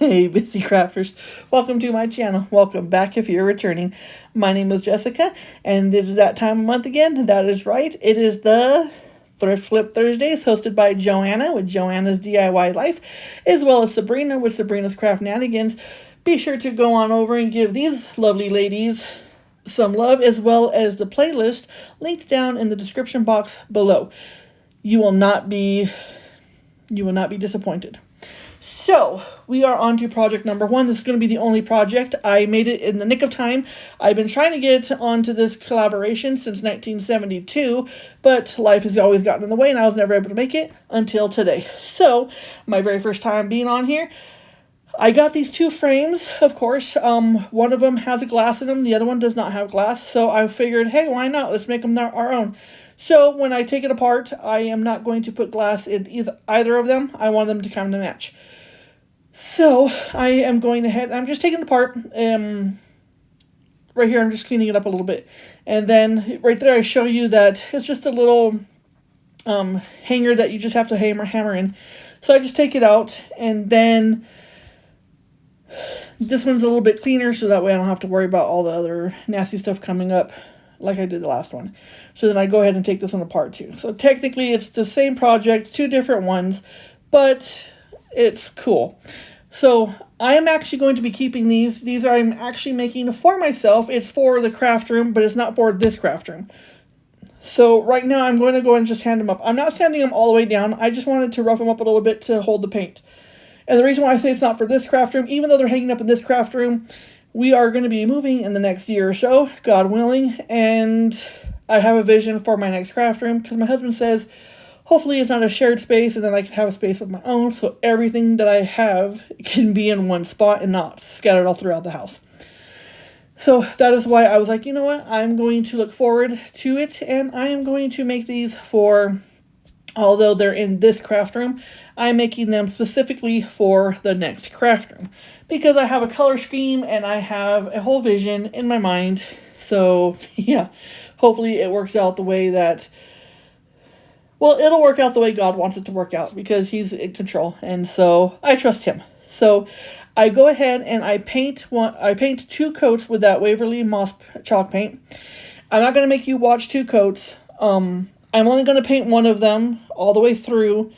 Hey, busy crafters. Welcome to my channel. Welcome back if you're returning. My name is Jessica, and it is that time of month again. That is right. It is the Thrift Flip Thursdays, hosted by Joanna with Joanna's DIY Life, as well as Sabrina with Sabrina's Craft Nanigans. Be sure to go on over and give these lovely ladies some love, as well as the playlist linked down in the description box below. You will not be disappointed. So, we are on to project number 1. This is going to be the only project. I made it in the nick of time. I've been trying to get onto this collaboration since 1972, but life has always gotten in the way and I was never able to make it until today. So, my very first time being on here, I got these two frames, of course. One of them has a glass in them, the other one does not have glass, so I figured, hey, why not? Let's make them our own. So, when I take it apart, I am not going to put glass in either of them. I want them to kind of match. So, I am going ahead, I'm just taking it apart, right here I'm just cleaning it up a little bit, and then right there I show you that it's just a little hanger that you just have to hammer in. So I just take it out, and then this one's a little bit cleaner, so that way I don't have to worry about all the other nasty stuff coming up like I did the last one. So then I go ahead and take this one apart too. So technically it's the same project, two different ones, but it's cool. So I am actually going to be keeping these. These I'm actually making for myself. It's for the craft room, but it's not for this craft room. So right now I'm going to go and just hand them up. I'm not sanding them all the way down. I just wanted to rough them up a little bit to hold the paint. And the reason why I say it's not for this craft room, even though they're hanging up in this craft room, we are going to be moving in the next year or so, God willing, and I have a vision for my next craft room, because my husband says, hopefully it's not a shared space, and then I can have a space of my own, so everything that I have can be in one spot and not scattered all throughout the house. So that is why I was like, you know what, I'm going to look forward to it, and I am going to make these for, although they're in this craft room, I'm making them specifically for the next craft room, because I have a color scheme and I have a whole vision in my mind. So yeah, hopefully it works out the way that, well, it'll work out the way God wants it to work out, because he's in control, and so I trust him. So I go ahead and I paint two coats with that Waverly Moss chalk paint. I'm not going to make you watch two coats. I'm only going to paint one of them all the way through.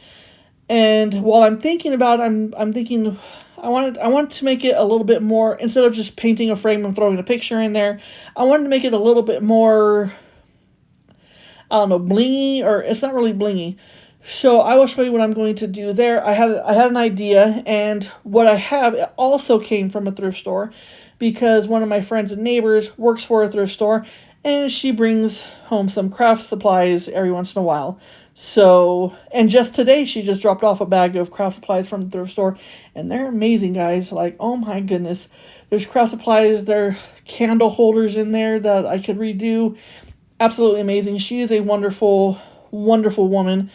And while I'm thinking about it, I'm thinking I want to make it a little bit more, instead of just painting a frame and throwing a picture in there, I wanted to make it a little bit more, I don't know, blingy, or it's not really blingy. So I will show you what I'm going to do there. I had an idea, and what I have, it also came from a thrift store, because one of my friends and neighbors works for a thrift store, and she brings home some craft supplies every once in a while. So, and just today she just dropped off a bag of craft supplies from the thrift store, and they're amazing, guys. Like, oh my goodness. There's craft supplies, there are candle holders in there that I could redo. Absolutely amazing. She is a wonderful, wonderful woman.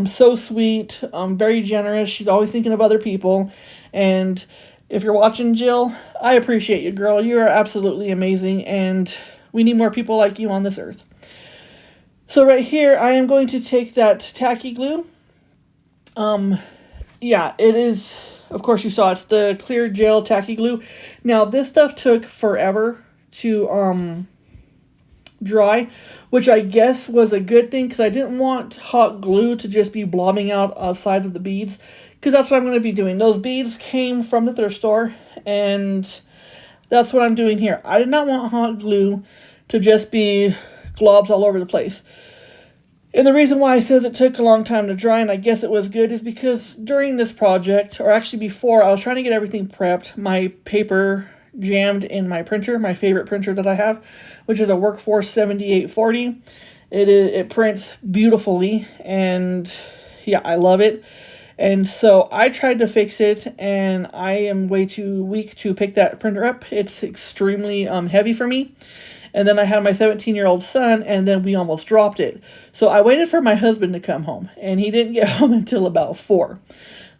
So sweet, very generous. She's always thinking of other people. And if you're watching, Jill, I appreciate you, girl. You are absolutely amazing, and we need more people like you on this earth. So right here, I am going to take that tacky glue. Yeah, it is, of course you saw, it's the clear gel tacky glue. Now, this stuff took forever to dry, which I guess was a good thing, because I didn't want hot glue to just be blobbing out outside of the beads, because that's what I'm going to be doing. Those beads came from the thrift store, and that's what I'm doing here. I did not want hot glue to just be globs all over the place. And the reason why I said it took a long time to dry, and I guess it was good, is because during this project, or actually before, I was trying to get everything prepped. My paper jammed in my printer, my favorite printer that I have, which is a Workforce 7840. It prints beautifully, and yeah, I love it. And so I tried to fix it, and I am way too weak to pick that printer up. It's extremely heavy for me. And then I had my 17-year-old son, and then we almost dropped it. So I waited for my husband to come home, and he didn't get home until about 4.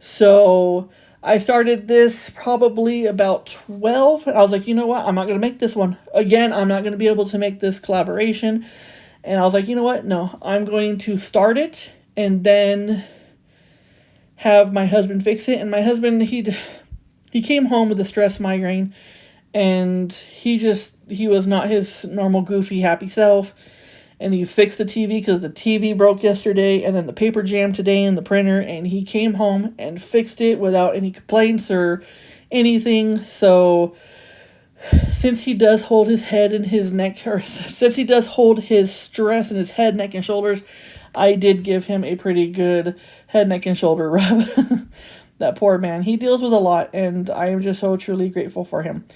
So I started this probably about 12, and I was like, you know what, I'm not going to make this one. Again, I'm not going to be able to make this collaboration. And I was like, you know what, no, I'm going to start it, and then have my husband fix it. And my husband, He came home with a stress migraine, and he was not his normal goofy happy self. And he fixed the TV because the TV broke yesterday, and then the paper jammed today in the printer, and he came home and fixed it without any complaints or anything. So since he does hold his head and his neck, or since he does hold his stress in his head, neck, and shoulders, I did give him a pretty good head, neck, and shoulder rub. That poor man. He deals with a lot, and I am just so truly grateful for him.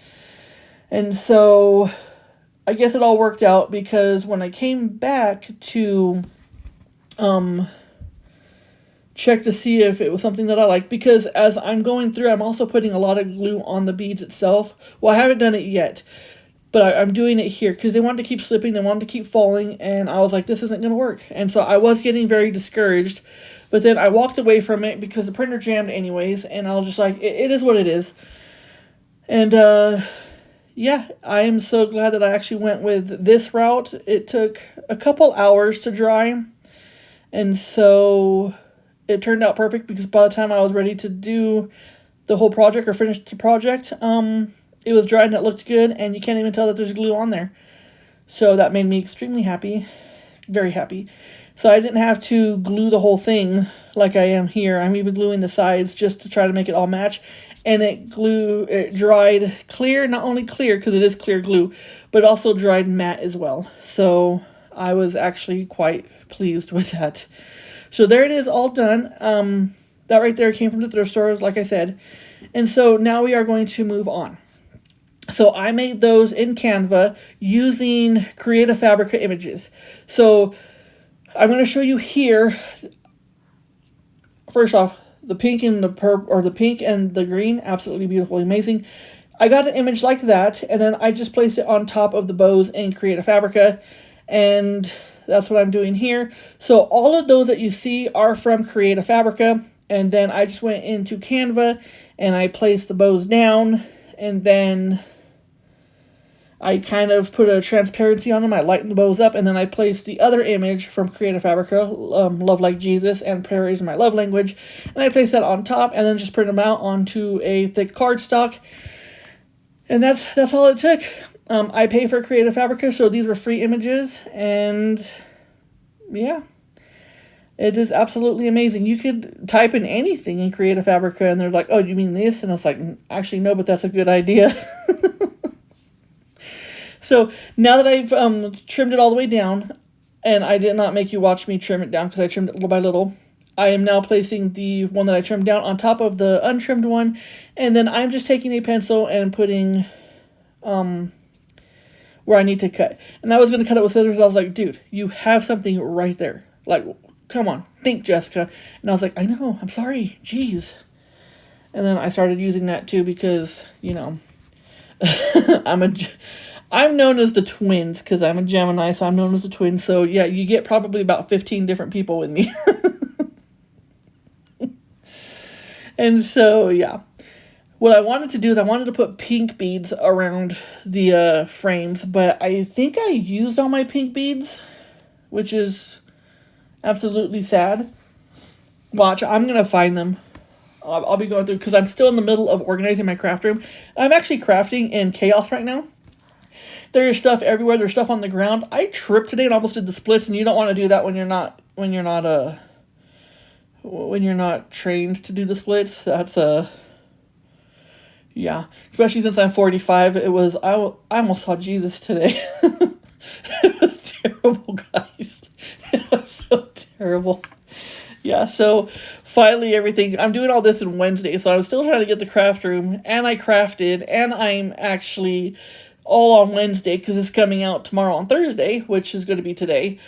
And so I guess it all worked out, because when I came back to check to see if it was something that I liked, because as I'm going through, I'm also putting a lot of glue on the beads itself. Well, I haven't done it yet, but I'm doing it here because they wanted to keep slipping, they wanted to keep falling, and I was like, this isn't going to work. And so I was getting very discouraged, but then I walked away from it because the printer jammed anyways, and I was just like, it is what it is. And yeah, I am so glad that I actually went with this route. It took a couple hours to dry, and so it turned out perfect, because by the time I was ready to do the whole project or finish the project, it was dry and it looked good, and you can't even tell that there's glue on there. So that made me extremely happy, very happy. So I didn't have to glue the whole thing like I am here. I'm even gluing the sides just to try to make it all match. And it dried clear, not only clear because it is clear glue, but also dried matte as well. So I was actually quite pleased with that. So there it is, all done. That right there came from the thrift stores, like I said. And so now we are going to move on. So I made those in Canva using Creative Fabrica images. So I'm going to show you here. First off, the pink and the pink and the green, absolutely beautiful, amazing. I got an image like that, and then I just placed it on top of the bows in Creative Fabrica, and that's what I'm doing here. So all of those that you see are from Creative Fabrica, and then I just went into Canva and I placed the bows down, and then I kind of put a transparency on them. I lightened the bows up, and then I placed the other image from Creative Fabrica, Love Like Jesus and Prayer is My Love Language, and I placed that on top, and then just print them out onto a thick cardstock, and that's all it took. I pay for Creative Fabrica, so these were free images, and yeah, it is absolutely amazing. You could type in anything in Creative Fabrica, and they're like, oh, you mean this? And I was like, actually, no, but that's a good idea. So now that I've trimmed it all the way down, and I did not make you watch me trim it down because I trimmed it little by little, I am now placing the one that I trimmed down on top of the untrimmed one, and then I'm just taking a pencil and putting where I need to cut. And I was going to cut it with scissors. I was like, dude, you have something right there. Like, come on, think, Jessica. And I was like, I know, I'm sorry, jeez. And then I started using that too because, you know, I'm known as the twins because I'm a Gemini, so I'm known as the twins. So, yeah, you get probably about 15 different people with me. And so, yeah. What I wanted to do is I wanted to put pink beads around the frames, but I think I used all my pink beads, which is absolutely sad. Watch, I'm going to find them. I'll be going through because I'm still in the middle of organizing my craft room. I'm actually crafting in chaos right now. There's stuff everywhere. There's stuff on the ground. I tripped today and almost did the splits, and you don't want to do that when you're not trained to do the splits. That's yeah. Especially since I'm 45, I almost saw Jesus today. It was terrible, guys. It was so terrible. Yeah, so finally everything, I'm doing all this in Wednesday, so I'm still trying to get the craft room, and I crafted, and I'm actually all on Wednesday, because it's coming out tomorrow on Thursday, which is going to be today,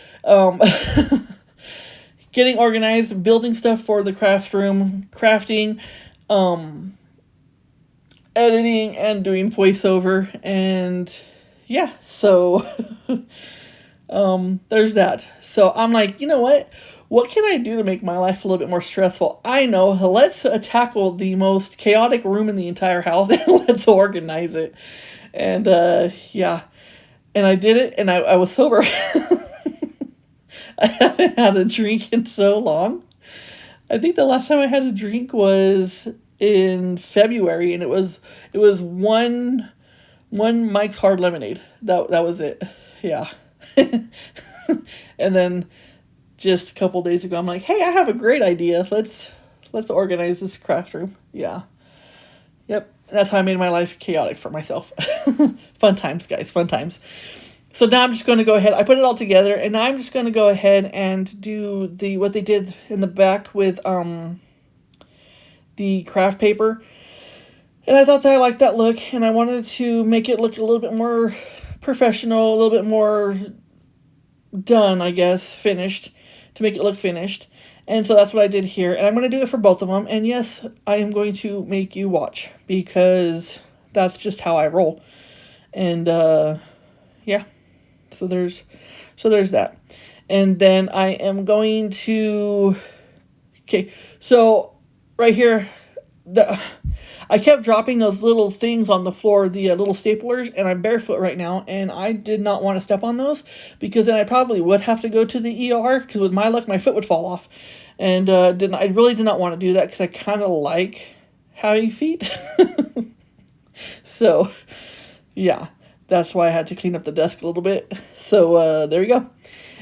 getting organized, building stuff for the craft room, crafting, editing, and doing voiceover, and yeah, so, there's that. So I'm like, you know what can I do to make my life a little bit more stressful? I know, let's tackle the most chaotic room in the entire house, and let's organize it. And, yeah, and I did it, and I was sober. I haven't had a drink in so long. I think the last time I had a drink was in February, and it was one Mike's Hard Lemonade. That was it. Yeah. And then just a couple days ago, I'm like, hey, I have a great idea. Let's organize this craft room. Yeah. Yep. That's how I made my life chaotic for myself. Fun times, guys. Fun times. So now I'm just going to go ahead. I put it all together, and now I'm just going to go ahead and do what they did in the back with the craft paper. And I thought that I liked that look, and I wanted to make it look a little bit more professional, a little bit more done, I guess, finished, to make it look finished. And so that's what I did here, and I'm going to do it for both of them. And yes, I am going to make you watch, because that's just how I roll. And yeah, so there's that. And then I am going to, okay, so right here, I kept dropping those little things on the floor, the little staplers, and I'm barefoot right now, and I did not want to step on those, because then I probably would have to go to the ER, because with my luck, my foot would fall off. And I really did not want to do that, because I kind of like having feet. So, yeah, that's why I had to clean up the desk a little bit. So, there we go.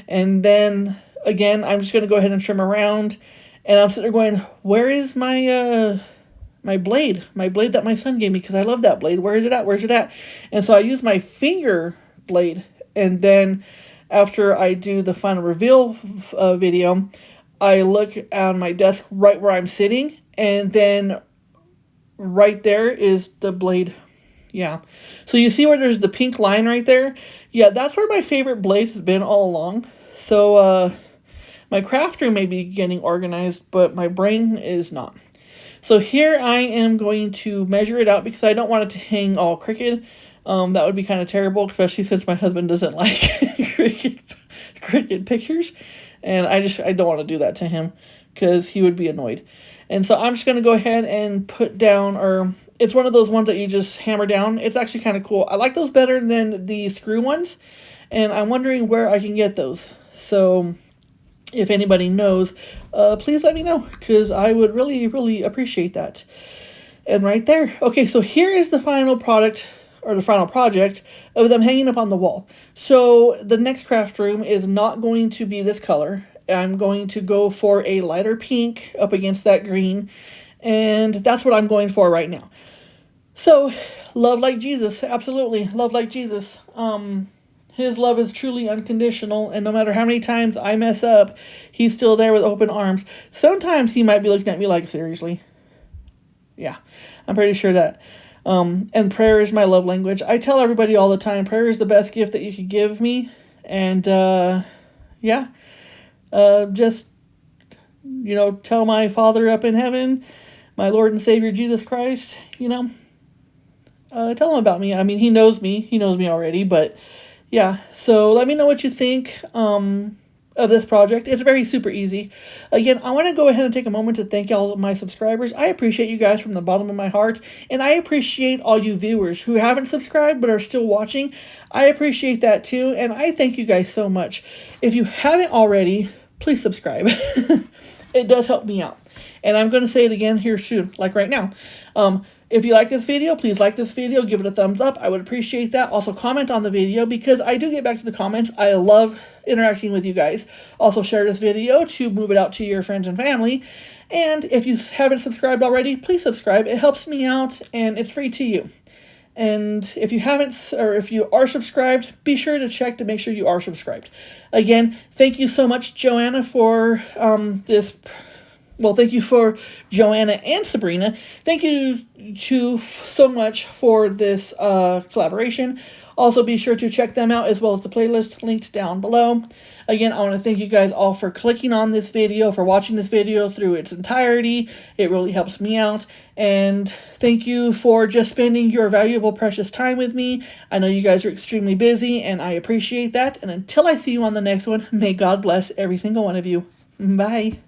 And then, again, I'm just going to go ahead and trim around, and I'm sitting there going, where is my blade that my son gave me, because I love that blade. Where is it at? And so I use my finger blade, and then after I do the final reveal video, I look on my desk right where I'm sitting, and then right there is the blade. Yeah. So you see where there's the pink line right there? Yeah, that's where my favorite blade has been all along. So my craft room may be getting organized, but my brain is not. So here I am going to measure it out, because I don't want it to hang all crooked. That would be kind of terrible, especially since my husband doesn't like crooked pictures. And I don't want to do that to him, because he would be annoyed. And so I'm just going to go ahead and put down, or it's one of those ones that you just hammer down. It's actually kind of cool. I like those better than the screw ones, and I'm wondering where I can get those. So if anybody knows, please let me know, because I would really, really appreciate that. And right there. Okay, so here is the final product, or the final project, of them hanging up on the wall. So the next craft room is not going to be this color. I'm going to go for a lighter pink up against that green, and that's what I'm going for right now. So, love like Jesus, absolutely, love like Jesus. His love is truly unconditional, and no matter how many times I mess up, he's still there with open arms. Sometimes he might be looking at me like, seriously? Yeah, I'm pretty sure that. And prayer is my love language. I tell everybody all the time, prayer is the best gift that you could give me. And, yeah, just, tell my Father up in heaven, my Lord and Savior Jesus Christ, tell him about me. I mean, he knows me already, but yeah, so let me know what you think of this project. It's very super easy. Again, I want to go ahead and take a moment to thank all of my subscribers. I appreciate you guys from the bottom of my heart, and I appreciate all you viewers who haven't subscribed but are still watching. I appreciate that too, and I thank you guys so much. If you haven't already, please subscribe. It does help me out. And I'm going to say it again here soon, like right now. If you like this video, please like this video, give it a thumbs up. I would appreciate that. Also, comment on the video, because I do get back to the comments. I love interacting with you guys. Also, share this video to move it out to your friends and family. And if you haven't subscribed already, please subscribe. It helps me out, and it's free to you. And if you haven't, or if you are subscribed, be sure to check to make sure you are subscribed. Again, thank you so much, Joanna, for this. Well, thank you for Joanna and Sabrina. Thank you so much for this collaboration. Also, be sure to check them out, as well as the playlist linked down below. Again, I want to thank you guys all for clicking on this video, for watching this video through its entirety. It really helps me out. And thank you for just spending your valuable, precious time with me. I know you guys are extremely busy, and I appreciate that. And until I see you on the next one, may God bless every single one of you. Bye.